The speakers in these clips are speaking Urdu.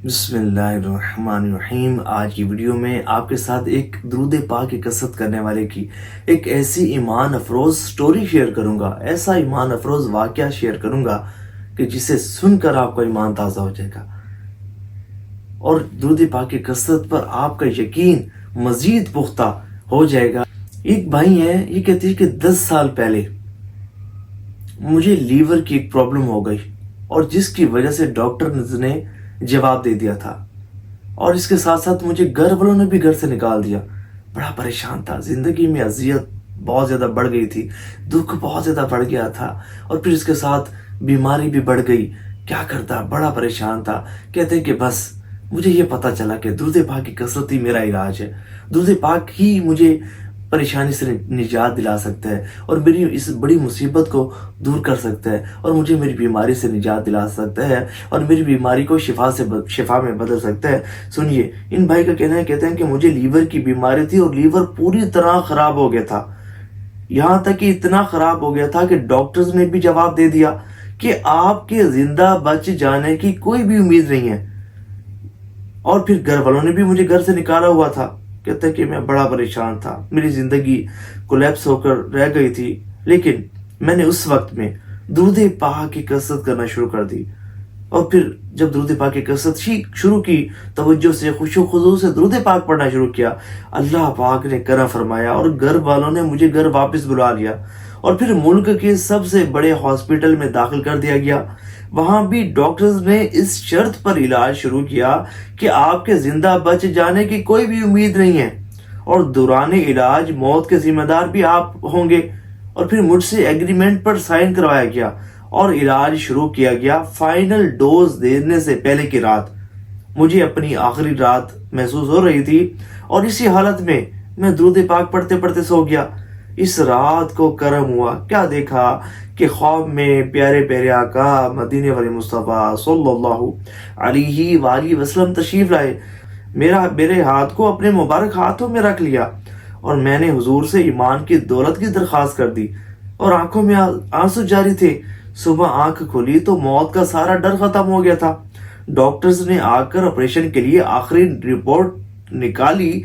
بسم اللہ الرحمن الرحیم۔ آج کی ویڈیو میں آپ کے ساتھ ایک درود پاک کی کثرت کرنے والے کی ایک ایسی ایمان افروز سٹوری شیئر کروں گا، ایسا ایمان افروز واقعہ شیئر کروں گا کہ جسے سن کر آپ کا ایمان تازہ ہو جائے گا اور درود پاک کی کثرت پر آپ کا یقین مزید پختہ ہو جائے گا۔ ایک بھائی ہے، یہ کہتے ہیں کہ 10 سال پہلے مجھے لیور کی ایک پرابلم ہو گئی اور جس کی وجہ سے ڈاکٹر نے جواب دے دیا تھا، اور اس کے ساتھ ساتھ مجھے گھر والوں نے بھی گھر سے نکال دیا۔ بڑا پریشان تھا، زندگی میں اذیت بہت زیادہ بڑھ گئی تھی، دکھ بہت زیادہ بڑھ گیا تھا، اور پھر اس کے ساتھ بیماری بھی بڑھ گئی۔ کیا کرتا، بڑا پریشان تھا۔ کہتے ہیں کہ بس مجھے یہ پتا چلا کہ درود پاک کی کثرت ہی میرا علاج ہے، درود پاک ہی مجھے پریشانی سے نجات دلا سکتا ہے اور میری اس بڑی مصیبت کو دور کر سکتا ہے، اور مجھے میری بیماری سے نجات دلا سکتا ہے اور میری بیماری کو شفا میں بدل سکتا ہے۔ سنیے، ان بھائی کا کہنا ہے، کہتے ہیں کہ مجھے لیور کی بیماری تھی اور لیور پوری طرح خراب ہو گیا تھا، یہاں تک کہ اتنا خراب ہو گیا تھا کہ ڈاکٹرز نے بھی جواب دے دیا کہ آپ کے زندہ بچ جانے کی کوئی بھی امید نہیں ہے، اور پھر گھر والوں نے بھی مجھے گھر سے نکالا ہوا تھا۔ کہتا ہے کہ میں بڑا پریشان تھا، میری زندگی کولیپس ہو کر رہ گئی تھی، لیکن میں نے اس وقت میں درود پاک کی کثرت کرنا شروع کر دی، اور پھر جب درود پاک کی کثرت شروع کی، توجہ سے خوش و خضوع سے درود پاک پڑھنا شروع کیا، اللہ پاک نے کرم فرمایا اور گھر والوں نے مجھے گھر واپس بلا لیا، اور پھر ملک کے سب سے بڑے ہاسپٹل میں داخل کر دیا گیا۔ وہاں بھی ڈاکٹرز نے اس شرط پر علاج شروع کیا کہ آپ کے زندہ بچ جانے کی کوئی بھی امید نہیں ہے، اور دوران علاج موت کے ذمہ دار بھی آپ ہوں گے، اور پھر مجھ سے ایگریمنٹ پر سائن کروایا گیا اور علاج شروع کیا گیا۔ فائنل ڈوز دینے سے پہلے کی رات مجھے اپنی آخری رات محسوس ہو رہی تھی، اور اسی حالت میں میں درود پاک پڑھتے پڑھتے سو گیا۔ اس رات کو کرم ہوا، کیا دیکھا کہ خواب میں پیارے پیارے آقا مدینے والے مصطفیٰ صلی اللہ علیہ وآلہ وسلم تشریف لائے، میرے ہاتھ کو اپنے مبارک ہاتھوں میں رکھ لیا، اور میں نے حضور سے ایمان کی دولت کی درخواست کر دی، اور آنکھوں میں آنسو جاری تھے۔ صبح آنکھ کھلی تو موت کا سارا ڈر ختم ہو گیا تھا۔ ڈاکٹرز نے آ کر آپریشن کے لیے آخری رپورٹ نکالی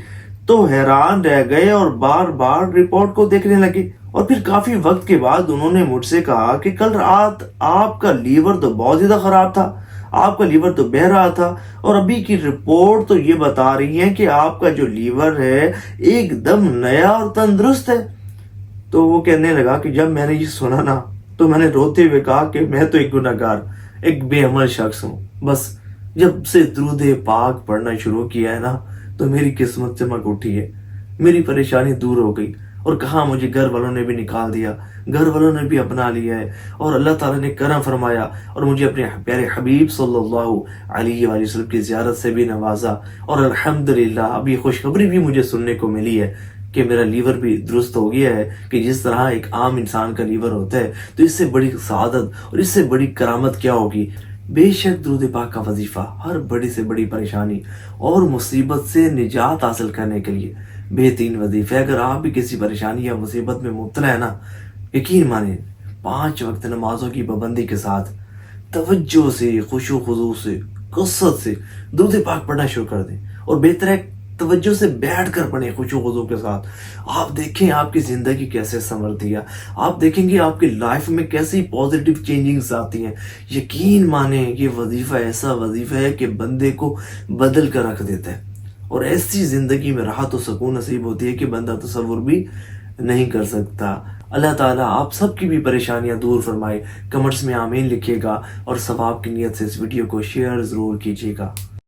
تو حیران رہ گئے اور بار بار رپورٹ کو دیکھنے لگے، اور پھر کافی وقت کے بعد انہوں نے مجھ سے کہا کہ کل رات آپ کا لیور تو بہت زیادہ خراب تھا، آپ کا لیور تو بہہ رہا تھا، اور ابھی کی رپورٹ تو یہ بتا رہی ہے کہ آپ کا جو لیور ہے ایک دم نیا اور تندرست ہے۔ تو وہ کہنے لگا کہ جب میں نے یہ سنا نا تو میں نے روتے ہوئے کہا کہ میں تو ایک گناہگار، ایک بے عمل شخص ہوں، بس جب سے درود پاک پڑھنا شروع کیا ہے نا تو میری قسمت چمک اٹھی ہے، میری پریشانی دور ہو گئی، اور کہاں مجھے گھر والوں نے بھی نکال دیا، گھر والوں نے بھی اپنا لیا ہے، اور اللہ تعالیٰ نے کرم فرمایا اور مجھے اپنے پیارے حبیب صلی اللہ علیہ وآلہ وسلم کی زیارت سے بھی نوازا، اور الحمدللہ اب یہ خوشخبری بھی مجھے سننے کو ملی ہے کہ میرا لیور بھی درست ہو گیا ہے، کہ جس طرح ایک عام انسان کا لیور ہوتا ہے تو اس سے بڑی سعادت اور اس سے بڑی کرامت کیا ہوگی۔ بے شک درود پاک کا وظیفہ ہر بڑی سے بڑی پریشانی اور مصیبت سے نجات حاصل کرنے کے لیے بہترین وظیفہ ہے۔ اگر آپ بھی کسی پریشانی یا مصیبت میں مبتلا ہے نا، یقین مانیں 5 وقت نمازوں کی پابندی کے ساتھ توجہ سے خوش و خضوع سے کثرت سے درود پاک پڑھنا شروع کر دیں، اور بہتر ہے توجہ سے بیٹھ کر پڑھیں خوش و خضوع کے ساتھ۔ آپ دیکھیں آپ کی زندگی کیسے سنورتی ہے، آپ دیکھیں گے آپ کی لائف میں کیسی پازیٹیو چینجنگز آتی ہیں۔ یقین مانیں یہ وظیفہ ایسا وظیفہ ہے کہ بندے کو بدل کر رکھ دیتا ہے، اور ایسی زندگی میں راحت و سکون نصیب ہوتی ہے کہ بندہ تصور بھی نہیں کر سکتا۔ اللہ تعالیٰ آپ سب کی بھی پریشانیاں دور فرمائے۔ کمنٹس میں آمین لکھیے گا، اور ثواب کی نیت سے اس ویڈیو کو شیئر ضرور کیجیے گا۔